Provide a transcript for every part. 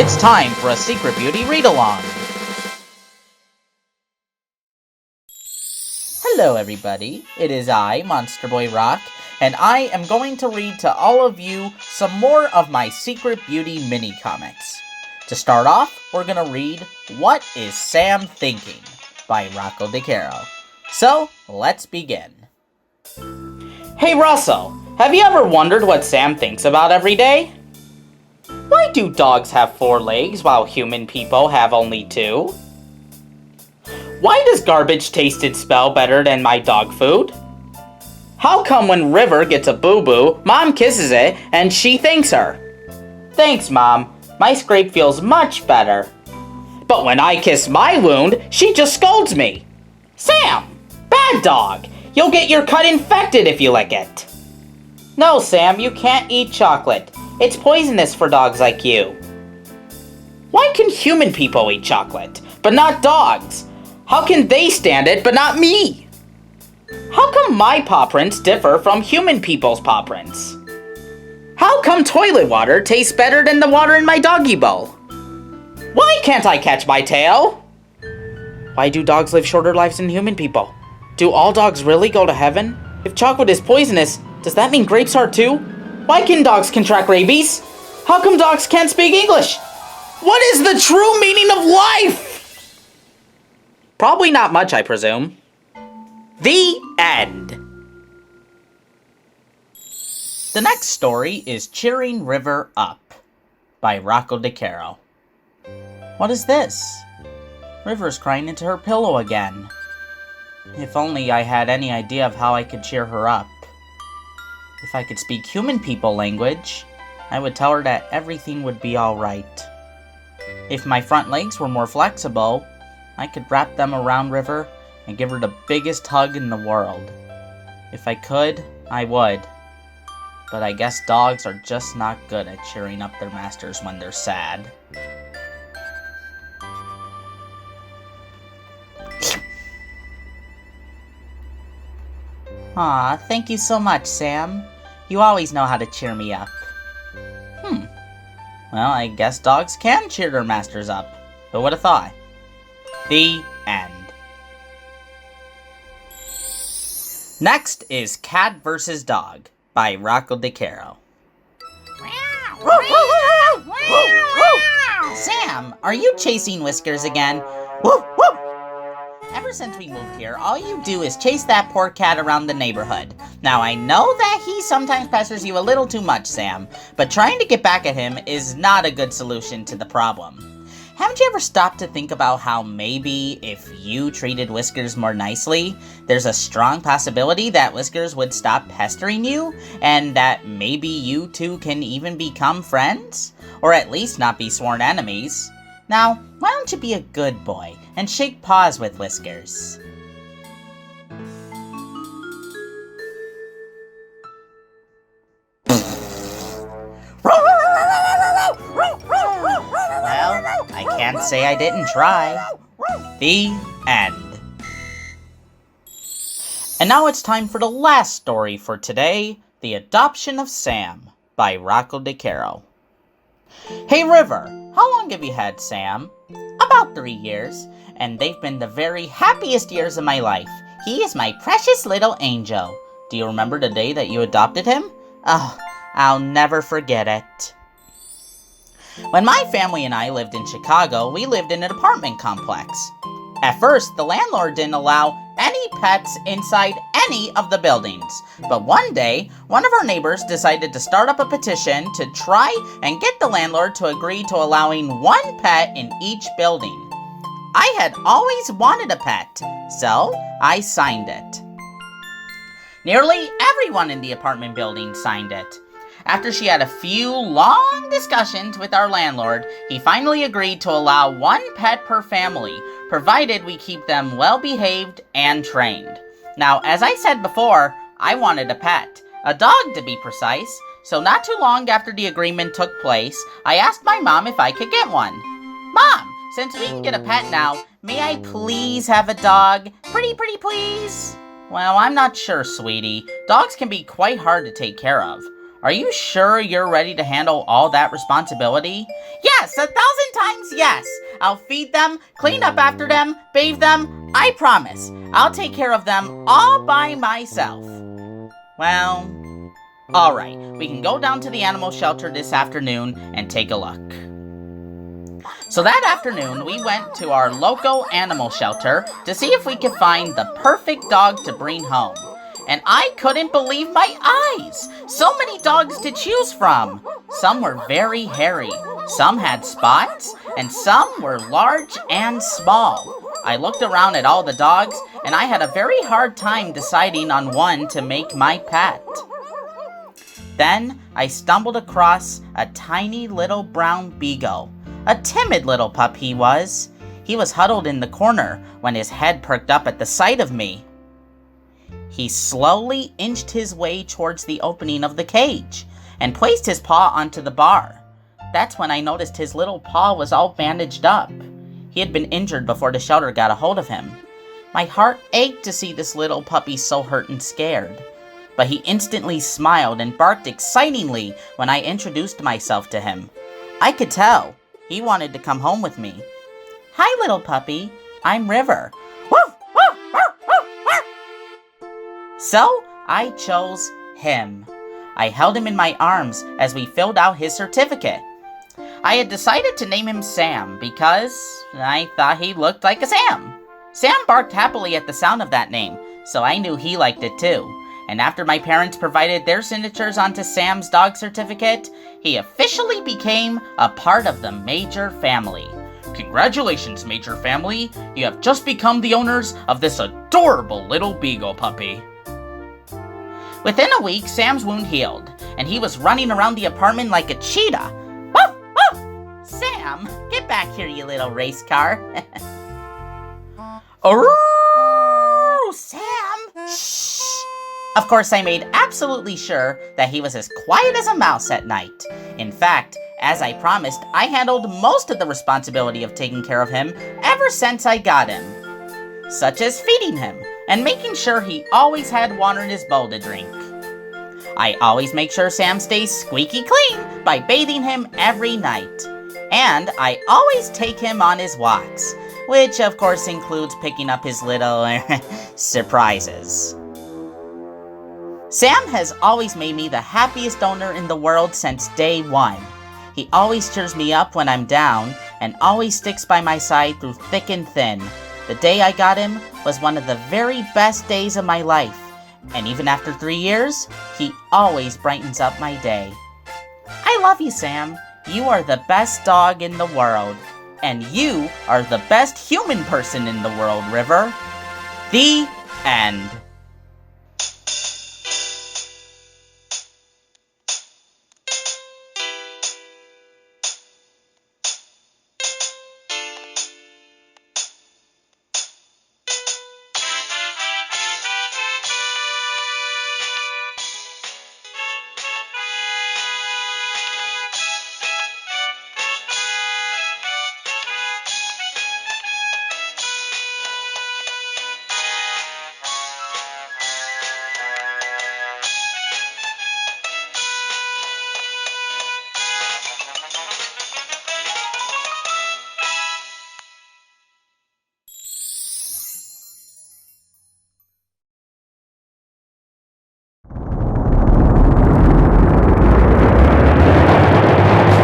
It's time for a Secret Beauty read-along. Hello everybody, it is I, Monsterboy Roc, and I am going to read to all of you some more of my Secret Beauty mini-comics. To start off, we're going to read What is Sam Thinking? By Rocco DeCaro. So, let's begin. Hey Russell, have you ever wondered what Sam thinks about every day? Why do dogs have 4 legs while human people have only 2? Why does garbage tasted smell better than my dog food? How come when River gets a boo-boo, Mom kisses it and she thanks her? Thanks, Mom. My scrape feels much better. But when I kiss my wound, she just scolds me. Sam! Bad dog! You'll get your cut infected if you lick it. No, Sam, you can't eat chocolate. It's poisonous for dogs like you. Why can human people eat chocolate, but not dogs? How can they stand it, but not me? How come my paw prints differ from human people's paw prints? How come toilet water tastes better than the water in my doggy bowl? Why can't I catch my tail? Why do dogs live shorter lives than human people? Do all dogs really go to heaven? If chocolate is poisonous, does that mean grapes are too? Why can dogs contract rabies? How come dogs can't speak English? What is the true meaning of life? Probably not much, I presume. The end. The next story is Cheering River Up by Rocco DeCaro. What is this? River's crying into her pillow again. If only I had any idea of how I could cheer her up. If I could speak human people language, I would tell her that everything would be alright. If my front legs were more flexible, I could wrap them around River and give her the biggest hug in the world. If I could, I would. But I guess dogs are just not good at cheering up their masters when they're sad. Aw, thank you so much, Sam. You always know how to cheer me up. Well, I guess dogs can cheer their masters up. Who would have thought? The end. Next is Cat vs. Dog by Rocco DeCaro. Sam, are you chasing Whiskers again? Ever since we moved here, all you do is chase that poor cat around the neighborhood. Now, I know that he sometimes pesters you a little too much, Sam, but trying to get back at him is not a good solution to the problem. Haven't you ever stopped to think about how maybe if you treated Whiskers more nicely, there's a strong possibility that Whiskers would stop pestering you, and that maybe you two can even become friends? Or at least not be sworn enemies? Now, why don't you be a good boy and shake paws with Whiskers? Well, I can't say I didn't try. The end. And now it's time for the last story for today, The Adoption of Sam by Rocco DeCaro. Hey River, how long have you had Sam? About 3 years, and they've been the very happiest years of my life. He is my precious little angel. Do you remember the day that you adopted him? Oh, I'll never forget it. When my family and I lived in Chicago, we lived in an apartment complex. At first, the landlord didn't allow any pets inside any of the buildings. But one day, one of our neighbors decided to start up a petition to try and get the landlord to agree to allowing 1 pet in each building. I had always wanted a pet, so I signed it. Nearly everyone in the apartment building signed it. After she had a few long discussions with our landlord, he finally agreed to allow 1 pet per family, provided we keep them well-behaved and trained. Now, as I said before, I wanted a pet, a dog to be precise, so not too long after the agreement took place, I asked my mom if I could get one. Mom, since we can get a pet now, may I please have a dog? Pretty please? Well, I'm not sure, sweetie. Dogs can be quite hard to take care of. Are you sure you're ready to handle all that responsibility? Yes, 1,000 times yes! I'll feed them, clean up after them, bathe them. I promise. I'll take care of them all by myself. Well, alright. We can go down to the animal shelter this afternoon and take a look. So that afternoon, we went to our local animal shelter to see if we could find the perfect dog to bring home. And I couldn't believe my eyes! So many dogs to choose from! Some were very hairy, some had spots, and some were large and small. I looked around at all the dogs, and I had a very hard time deciding on one to make my pet. Then, I stumbled across a tiny little brown beagle. A timid little pup he was. He was huddled in the corner when his head perked up at the sight of me. He slowly inched his way towards the opening of the cage and placed his paw onto the bar. That's when I noticed his little paw was all bandaged up. He had been injured before the shelter got a hold of him. My heart ached to see this little puppy so hurt and scared. But he instantly smiled and barked excitingly when I introduced myself to him. I could tell he wanted to come home with me. Hi, little puppy. I'm River. Woof, woof, woof, woof, woof. So, I chose him. I held him in my arms as we filled out his certificate. I had decided to name him Sam because I thought he looked like a Sam. Sam barked happily at the sound of that name, so I knew he liked it too. And after my parents provided their signatures onto Sam's dog certificate, he officially became a part of the Major family. Congratulations, Major family! You have just become the owners of this adorable little beagle puppy. Within a week, Sam's wound healed, and he was running around the apartment like a cheetah. Woof, woof! Sam, get back here, you little race car. Oh, Sam! Shh! Of course, I made absolutely sure that he was as quiet as a mouse at night. In fact, as I promised, I handled most of the responsibility of taking care of him ever since I got him. Such as feeding him and making sure he always had water in his bowl to drink. I always make sure Sam stays squeaky clean by bathing him every night. And I always take him on his walks, which of course includes picking up his little surprises. Sam has always made me the happiest owner in the world since day one. He always cheers me up when I'm down and always sticks by my side through thick and thin. The day I got him was one of the very best days of my life. And even after 3 years, he always brightens up my day. I love you, Sam. You are the best dog in the world. And you are the best human person in the world, River. The end.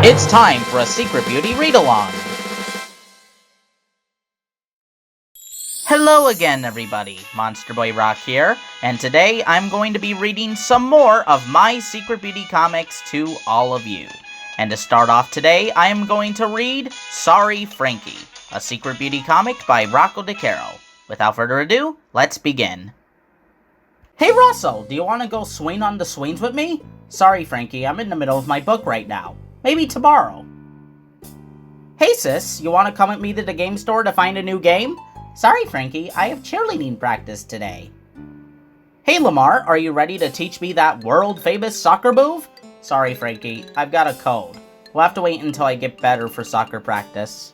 It's time for a Secret Beauty read-along. Hello again, everybody. Monsterboy Roc here, and today I'm going to be reading some more of my Secret Beauty comics to all of you. And to start off today, I am going to read Sorry Frankie, a Secret Beauty comic by Rocco DeCaro. Without further ado, let's begin. Hey Russell, do you want to go swing on the swings with me? Sorry Frankie, I'm in the middle of my book right now. Maybe tomorrow. Hey sis, you want to come with me to the game store to find a new game? Sorry Frankie, I have cheerleading practice today. Hey Lamar, are you ready to teach me that world famous soccer move? Sorry Frankie, I've got a cold. We'll have to wait until I get better for soccer practice.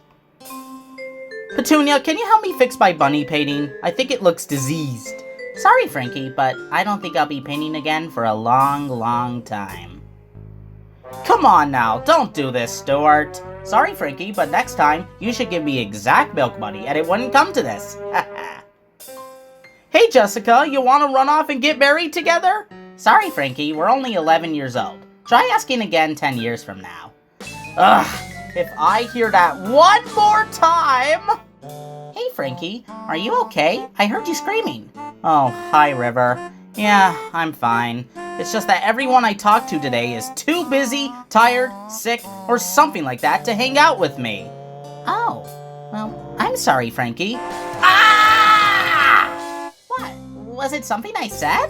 Petunia, can you help me fix my bunny painting? I think it looks diseased. Sorry Frankie, but I don't think I'll be painting again for a long, long time. Come on now, don't do this, Stuart. Sorry, Frankie, but next time, you should give me exact milk money and it wouldn't come to this. Hey, Jessica, you want to run off and get married together? Sorry, Frankie, we're only 11 years old. Try asking again 10 years from now. Ugh, if I hear that one more time... Hey, Frankie, are you okay? I heard you screaming. Oh, hi, River. Yeah, I'm fine. It's just that everyone I talked to today is too busy, tired, sick, or something like that to hang out with me. Oh, well, I'm sorry, Frankie. Ah! What? Was it something I said?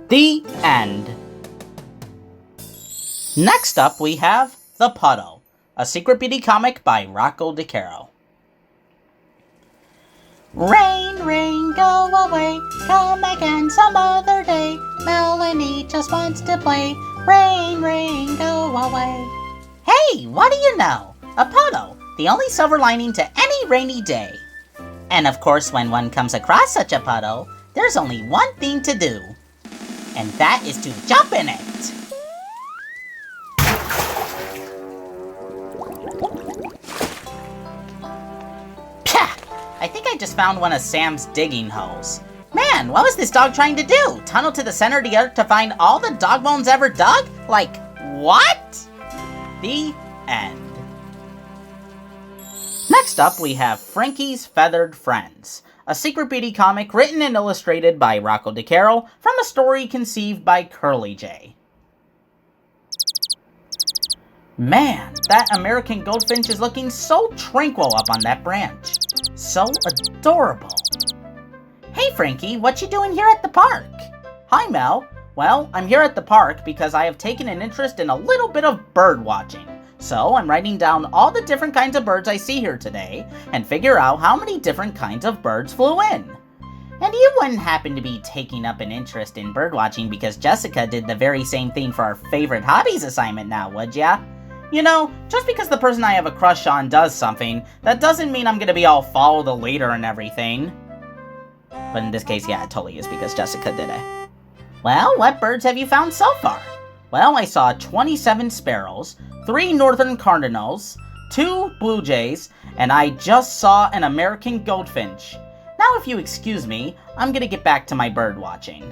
The end. Next up, we have The Puddle, a Secret Beauty comic by Rocco DeCaro. Rain, rain, go away, come again some other day. Melanie just wants to play. Rain, rain, go away. Hey, what do you know? A puddle, the only silver lining to any rainy day. And of course, when one comes across such a puddle, there's only one thing to do. And that is to jump in it. I think I just found one of Sam's digging holes. Man, what was this dog trying to do? Tunnel to the center of the earth to find all the dog bones ever dug? Like, what? The end. Next up, we have Frankie's Feathered Friends, a Secret Beauty comic written and illustrated by Rocco DeCaro from a story conceived by Curly J. Man, that American goldfinch is looking so tranquil up on that branch. So adorable. Hey Frankie, what you doing here at the park? Hi Mel. Well, I'm here at the park because I have taken an interest in a little bit of bird watching. So I'm writing down all the different kinds of birds I see here today and figure out how many different kinds of birds flew in. And you wouldn't happen to be taking up an interest in bird watching because Jessica did the very same thing for our favorite hobbies assignment now, would ya? You know, just because the person I have a crush on does something, that doesn't mean I'm gonna be all follow the leader and everything. But in this case, yeah, it totally is because Jessica did it. Well, what birds have you found so far? Well, I saw 27 sparrows, 3 northern cardinals, 2 blue jays, and I just saw an American goldfinch. Now, if you excuse me, I'm gonna get back to my bird watching.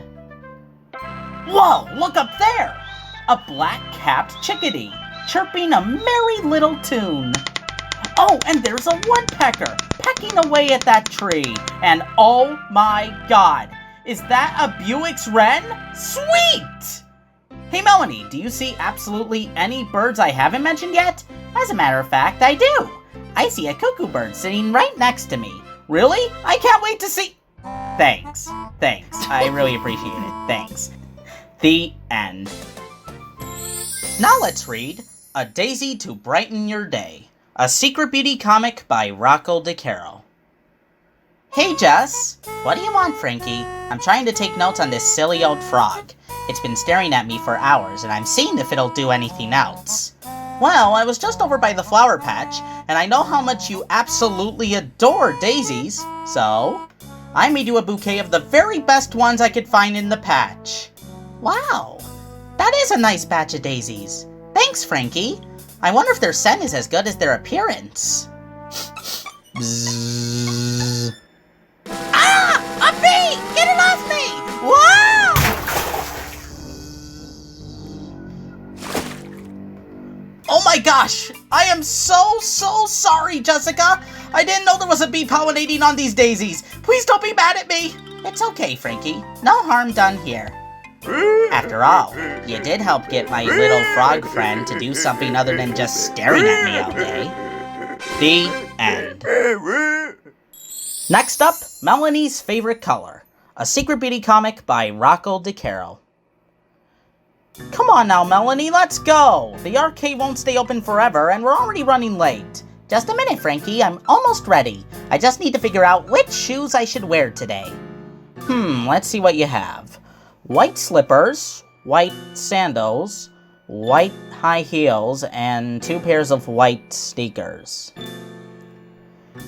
Whoa, look up there! A black-capped chickadee, chirping a merry little tune. Oh, and there's a woodpecker pecking away at that tree. And oh my god, is that a Buick's wren? Sweet! Hey Melanie, do you see absolutely any birds I haven't mentioned yet? As a matter of fact, I do. I see a cuckoo bird sitting right next to me. Really? I can't wait to see... Thanks. I really appreciate it. Thanks. The end. Now let's read A Daisy to Brighten Your Day, a Secret Beauty comic by Rocco DeCaro. Hey Jess! What do you want, Frankie? I'm trying to take notes on this silly old frog. It's been staring at me for hours, and I'm seeing if it'll do anything else. Well, I was just over by the flower patch, and I know how much you absolutely adore daisies, so I made you a bouquet of the very best ones I could find in the patch. Wow, that is a nice batch of daisies. Thanks, Frankie. I wonder if their scent is as good as their appearance. Bzzz. Ah! A bee! Get it off me! Wow! Oh my gosh! I am so sorry, Jessica! I didn't know there was a bee pollinating on these daisies! Please don't be mad at me! It's okay, Frankie. No harm done here. After all, you did help get my little frog friend to do something other than just staring at me all day. The end. Next up, Melanie's Favorite Color, a Secret Beauty comic by Rocco DeCaro. Come on now, Melanie, let's go! The arcade won't stay open forever, and we're already running late. Just a minute, Frankie, I'm almost ready. I just need to figure out which shoes I should wear today. Let's see what you have. White slippers, white sandals, white high heels, and 2 pairs of white sneakers.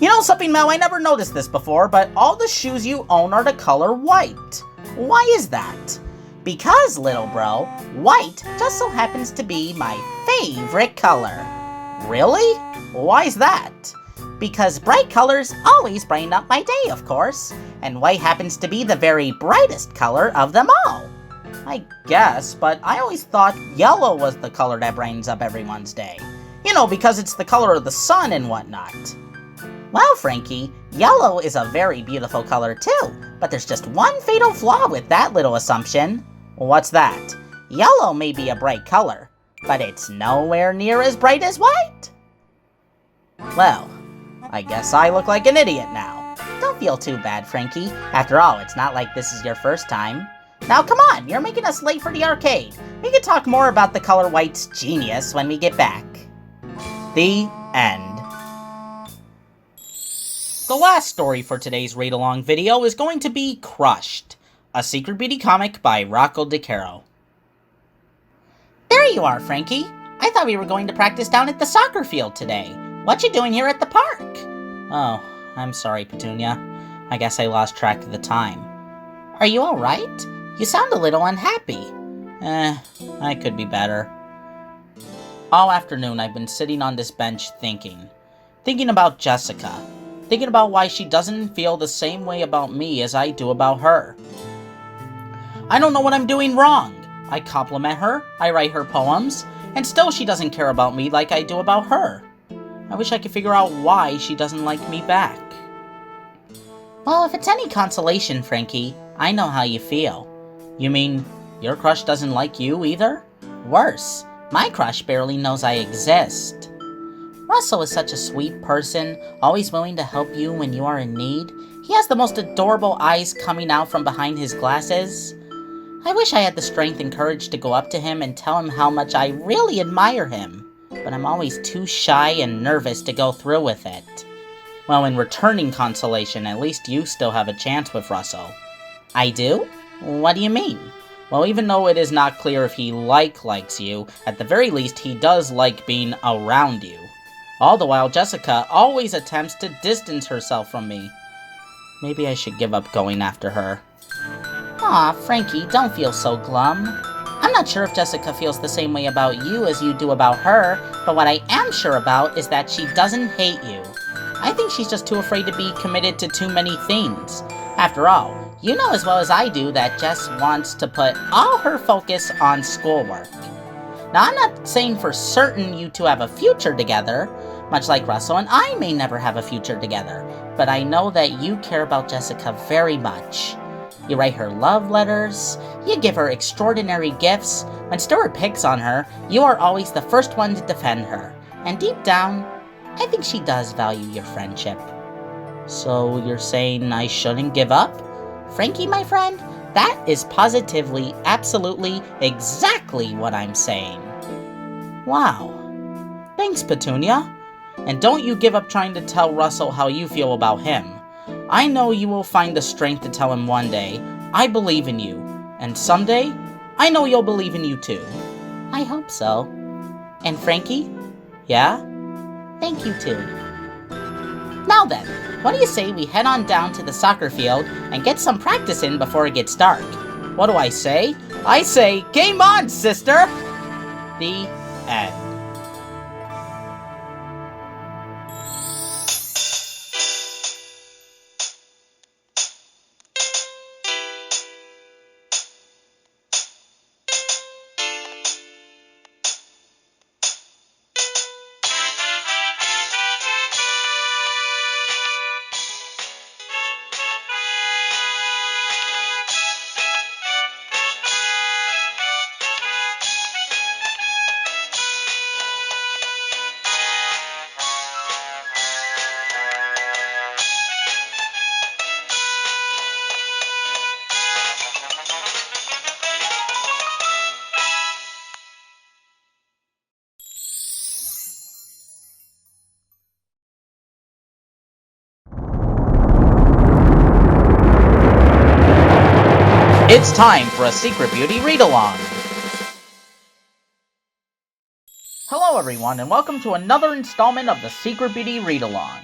You know something, Mel? I never noticed this before, but all the shoes you own are the color white. Why is that? Because, little bro, white just so happens to be my favorite color. Really? Why's that? Because bright colors always brighten up my day, of course, and white happens to be the very brightest color of them all. I guess, but I always thought yellow was the color that brightens up everyone's day. You know, because it's the color of the sun and whatnot. Well, Frankie, yellow is a very beautiful color too, but there's just one fatal flaw with that little assumption. What's that? Yellow may be a bright color, but it's nowhere near as bright as white. Well, I guess I look like an idiot now. Don't feel too bad, Frankie. After all, it's not like this is your first time. Now come on, you're making us late for the arcade. We can talk more about the color white's genius when we get back. The end. The last story for today's read-along video is going to be Crushed, a Secret Beauty comic by Rocco DeCaro. There you are, Frankie. I thought we were going to practice down at the soccer field today. What you doing here at the park? Oh, I'm sorry, Petunia. I guess I lost track of the time. Are you alright? You sound a little unhappy. I could be better. All afternoon I've been sitting on this bench thinking about Jessica. Thinking about why she doesn't feel the same way about me as I do about her. I don't know what I'm doing wrong. I compliment her, I write her poems, and still she doesn't care about me like I do about her. I wish I could figure out why she doesn't like me back. Well, if it's any consolation, Frankie, I know how you feel. You mean, your crush doesn't like you either? Worse, my crush barely knows I exist. Russell is such a sweet person, always willing to help you when you are in need. He has the most adorable eyes coming out from behind his glasses. I wish I had the strength and courage to go up to him and tell him how much I really admire him, but I'm always too shy and nervous to go through with it. Well, in returning consolation, at least you still have a chance with Russell. I do? What do you mean? Well, even though it is not clear if he likes you, at the very least he does like being around you. All the while, Jessica always attempts to distance herself from me. Maybe I should give up going after her. Aw, Frankie, don't feel so glum. I'm not sure if Jessica feels the same way about you as you do about her, but what I am sure about is that she doesn't hate you. I think she's just too afraid to be committed to too many things. After all, you know as well as I do that Jess wants to put all her focus on schoolwork. Now, I'm not saying for certain you two have a future together, much like Russell and I may never have a future together, but I know that you care about Jessica very much. You write her love letters, you give her extraordinary gifts. When Stuart picks on her, you are always the first one to defend her. And deep down, I think she does value your friendship. So you're saying I shouldn't give up? Frankie, my friend, that is positively, absolutely, exactly what I'm saying. Wow. Thanks, Petunia. And don't you give up trying to tell Russell how you feel about him. I know you will find the strength to tell him one day, I believe in you. And someday, I know you'll believe in you too. I hope so. And Frankie? Yeah? Thank you too. Now then, what do you say we head on down to the soccer field and get some practice in before it gets dark? What do I say? I say, game on, sister! The end. It's time for a Secret Beauty read-along! Hello everyone, and welcome to another installment of the Secret Beauty read-along.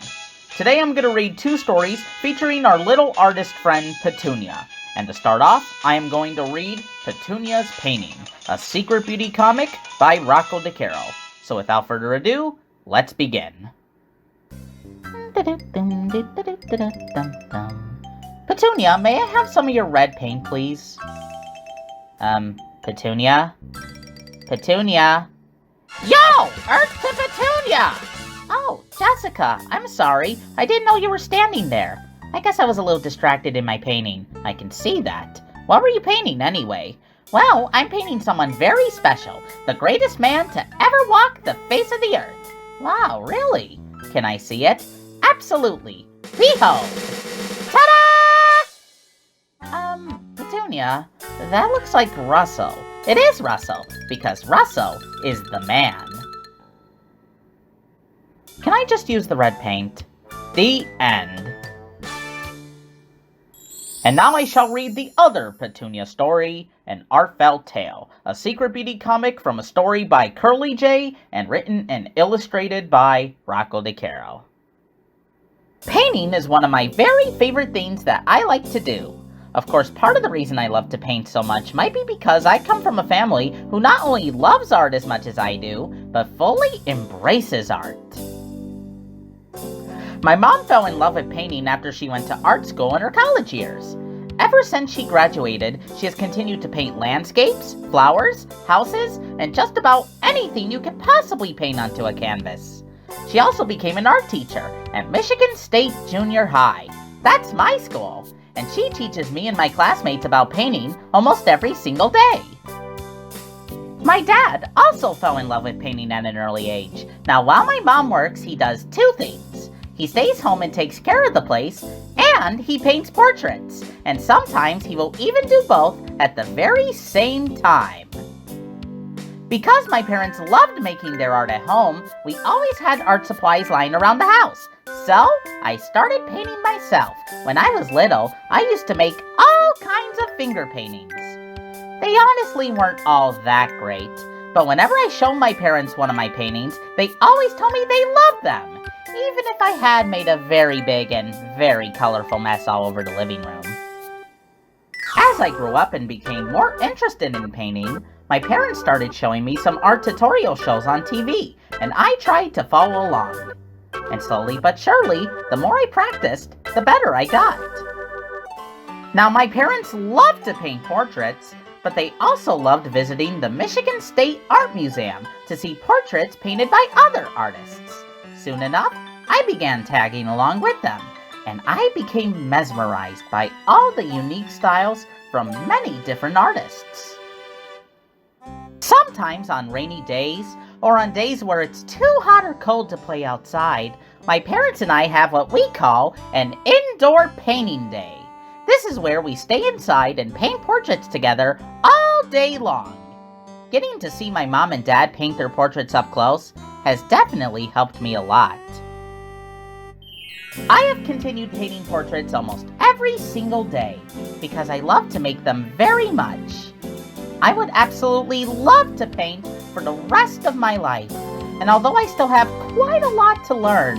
Today I'm going to read two stories featuring our little artist friend, Petunia. And to start off, I am going to read Petunia's Painting, a Secret Beauty comic by Rocco DeCaro. So without further ado, let's begin. Petunia, may I have some of your red paint, please? Petunia? Petunia? Yo! Earth to Petunia! Oh, Jessica, I'm sorry. I didn't know you were standing there. I guess I was a little distracted in my painting. I can see that. What were you painting, anyway? Well, I'm painting someone very special. The greatest man to ever walk the face of the earth. Wow, really? Can I see it? Absolutely. Behold! Ta-da! Petunia, that looks like Russell. It is Russell, because Russell is the man. Can I just use the red paint? The end. And now I shall read the other Petunia story, An Heartfelt Tale, a Secret Beauty comic from a story by Curly J and written and illustrated by Rocco DeCaro. Painting is one of my very favorite things that I like to do. Of course, part of the reason I love to paint so much might be because I come from a family who not only loves art as much as I do, but fully embraces art. My mom fell in love with painting after she went to art school in her college years. Ever since she graduated, she has continued to paint landscapes, flowers, houses, and just about anything you could possibly paint onto a canvas. She also became an art teacher at Michigan State Junior High. That's my school, and she teaches me and my classmates about painting almost every single day. My dad also fell in love with painting at an early age. Now, while my mom works, he does two things. He stays home and takes care of the place, and he paints portraits. And sometimes he will even do both at the very same time. Because my parents loved making their art at home, we always had art supplies lying around the house. So, I started painting myself. When I was little, I used to make all kinds of finger paintings. They honestly weren't all that great, but whenever I showed my parents one of my paintings, they always told me they loved them, even if I had made a very big and very colorful mess all over the living room. As I grew up and became more interested in painting, my parents started showing me some art tutorial shows on TV, and I tried to follow along. And slowly but surely, the more I practiced, the better I got. Now, my parents loved to paint portraits, but they also loved visiting the Michigan State Art Museum to see portraits painted by other artists. Soon enough, I began tagging along with them, and I became mesmerized by all the unique styles from many different artists. Sometimes on rainy days, or on days where it's too hot or cold to play outside, my parents and I have what we call an indoor painting day. This is where we stay inside and paint portraits together all day long. Getting to see my mom and dad paint their portraits up close has definitely helped me a lot. I have continued painting portraits almost every single day because I love to make them very much. I would absolutely love to paint for the rest of my life, and although I still have quite a lot to learn,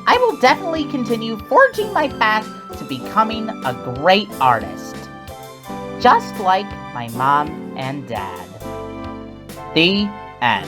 I will definitely continue forging my path to becoming a great artist. Just like my mom and dad. The end.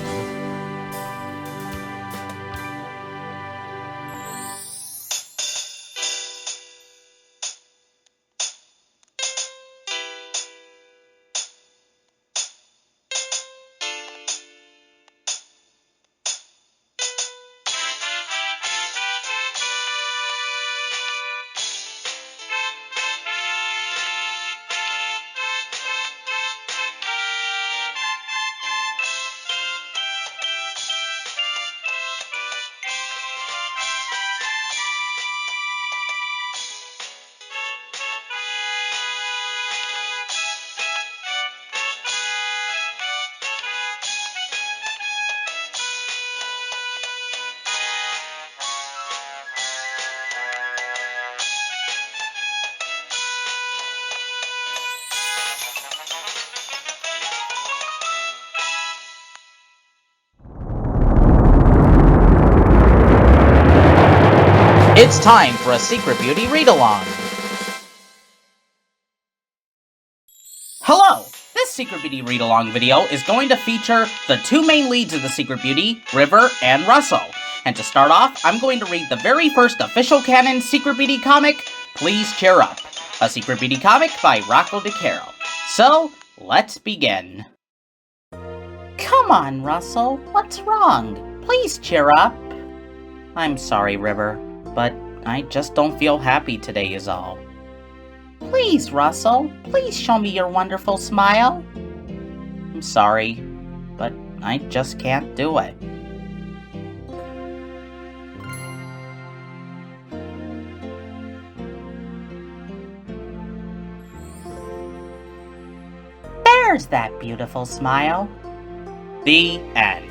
It's time for a Secret Beauty read-along. Hello! This Secret Beauty read-along video is going to feature the two main leads of the Secret Beauty, River and Russell. And to start off, I'm going to read the very first official canon Secret Beauty comic, Please Cheer Up, a Secret Beauty comic by Rocco DeCaro. So, let's begin. Come on, Russell, what's wrong? Please cheer up. I'm sorry, River, but I just don't feel happy today is all. Please, Russell, please show me your wonderful smile. I'm sorry, but I just can't do it. There's that beautiful smile. The end.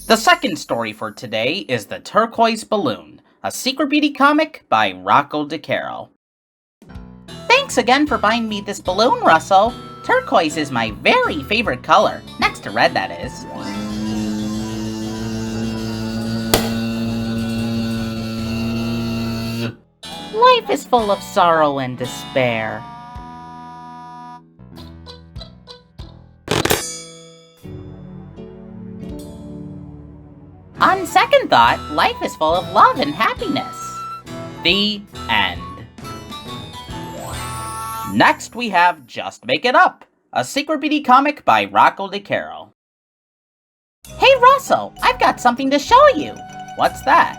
The second story for today is The Turquoise Balloon, a Secret Beauty comic by Rocco DeCaro. Thanks again for buying me this balloon, Russell. Turquoise is my very favorite color, next to red, that is. Life is full of sorrow and despair. On second thought, life is full of love and happiness. The end. Next we have Just Make It Up, a Secret Beauty comic by Rocco DeCaro. Hey Russell, I've got something to show you. What's that?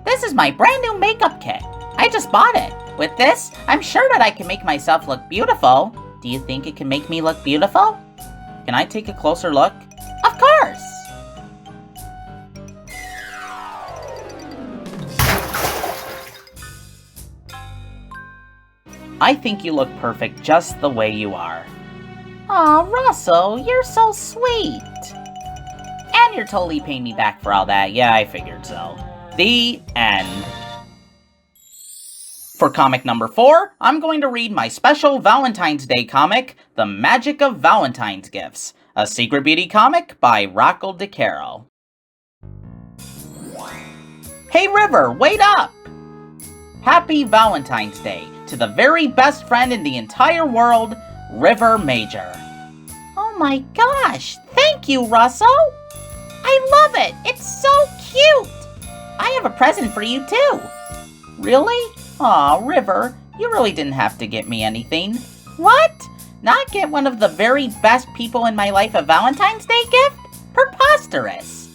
This is my brand new makeup kit. I just bought it. With this, I'm sure that I can make myself look beautiful. Do you think it can make me look beautiful? Can I take a closer look? Of course! I think you look perfect just the way you are. Aw, Russell, you're so sweet. And you're totally paying me back for all that. Yeah, I figured so. The end. For comic number 4, I'm going to read my special Valentine's Day comic, The Magic of Valentine's Gifts, a Secret Beauty comic by Rocco DeCaro. Hey River, wait up! Happy Valentine's Day to the very best friend in the entire world, River Major. Oh my gosh, thank you, Russell! I love it, it's so cute! I have a present for you too. Really? Aw, River, you really didn't have to get me anything. What? Not get one of the very best people in my life a Valentine's Day gift? Preposterous!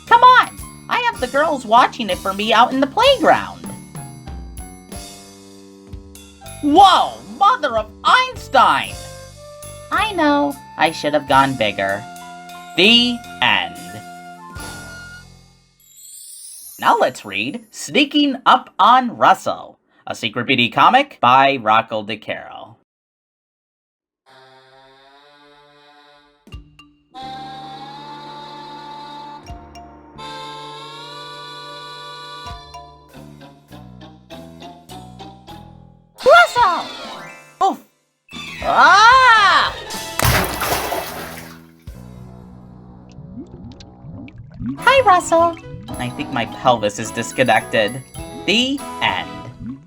Come on, I have the girls watching it for me out in the playground. Whoa, mother of Einstein! I know, I should have gone bigger. The end. Now let's read Sneaking Up on Russell, a Secret Beauty comic by Rocco DeCaro. Russell! Oof! Ah! Hi, Russell. I think my pelvis is disconnected. The end.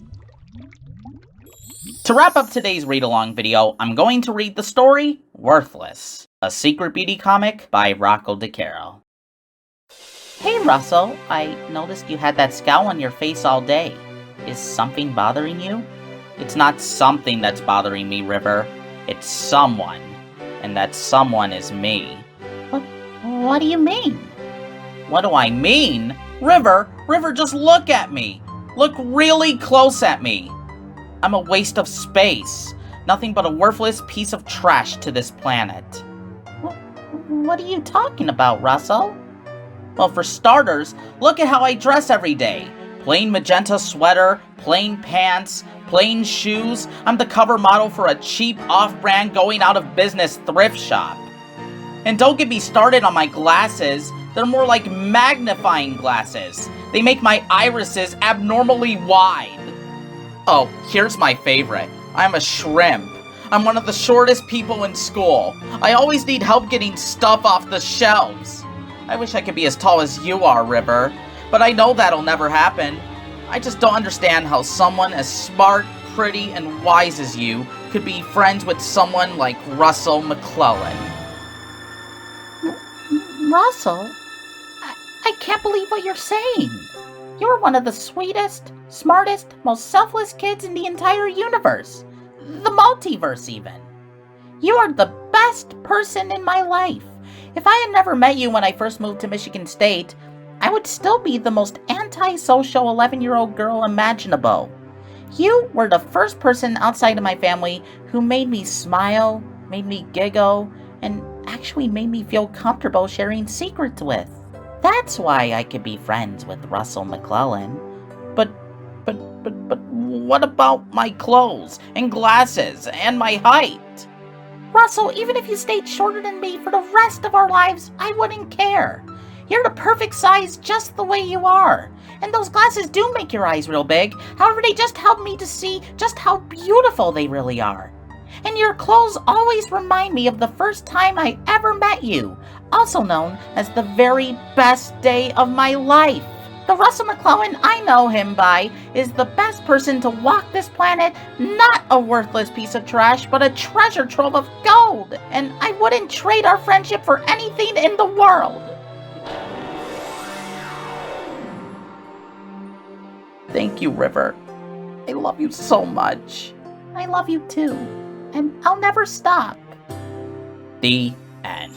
To wrap up today's read-along video, I'm going to read the story Worthless, a Secret Beauty comic by Rocco DeCaro. Hey, Russell. I noticed you had that scowl on your face all day. Is something bothering you? It's not something that's bothering me, River. It's someone. And that someone is me. What do you mean? What do I mean? River, just look at me. Look really close at me. I'm a waste of space. Nothing but a worthless piece of trash to this planet. What are you talking about, Russell? Well, for starters, look at how I dress every day. Plain magenta sweater, plain pants, plain shoes. I'm the cover model for a cheap, off-brand, going-out-of-business thrift shop. And don't get me started on my glasses. They're more like magnifying glasses. They make my irises abnormally wide. Oh, here's my favorite. I'm a shrimp. I'm one of the shortest people in school. I always need help getting stuff off the shelves. I wish I could be as tall as you are, River, but I know that'll never happen. I just don't understand how someone as smart, pretty, and wise as you could be friends with someone like Russell McClellan. Russell? I can't believe what you're saying. You're one of the sweetest, smartest, most selfless kids in the entire universe. The multiverse, even. You are the best person in my life. If I had never met you when I first moved to Michigan State, I would still be the most antisocial 11-year-old girl imaginable. You were the first person outside of my family who made me smile, made me giggle, and actually made me feel comfortable sharing secrets with. That's why I could be friends with Russell McClellan. But what about my clothes and glasses and my height? Russell, even if you stayed shorter than me for the rest of our lives, I wouldn't care. You're the perfect size just the way you are. And those glasses do make your eyes real big. However, they just help me to see just how beautiful they really are. And your clothes always remind me of the first time I ever met you, also known as the very best day of my life. The Russell McClellan I know him by is the best person to walk this planet, not a worthless piece of trash, but a treasure trove of gold. And I wouldn't trade our friendship for anything in the world. Thank you, River. I love you so much. I love you too, and I'll never stop. The end.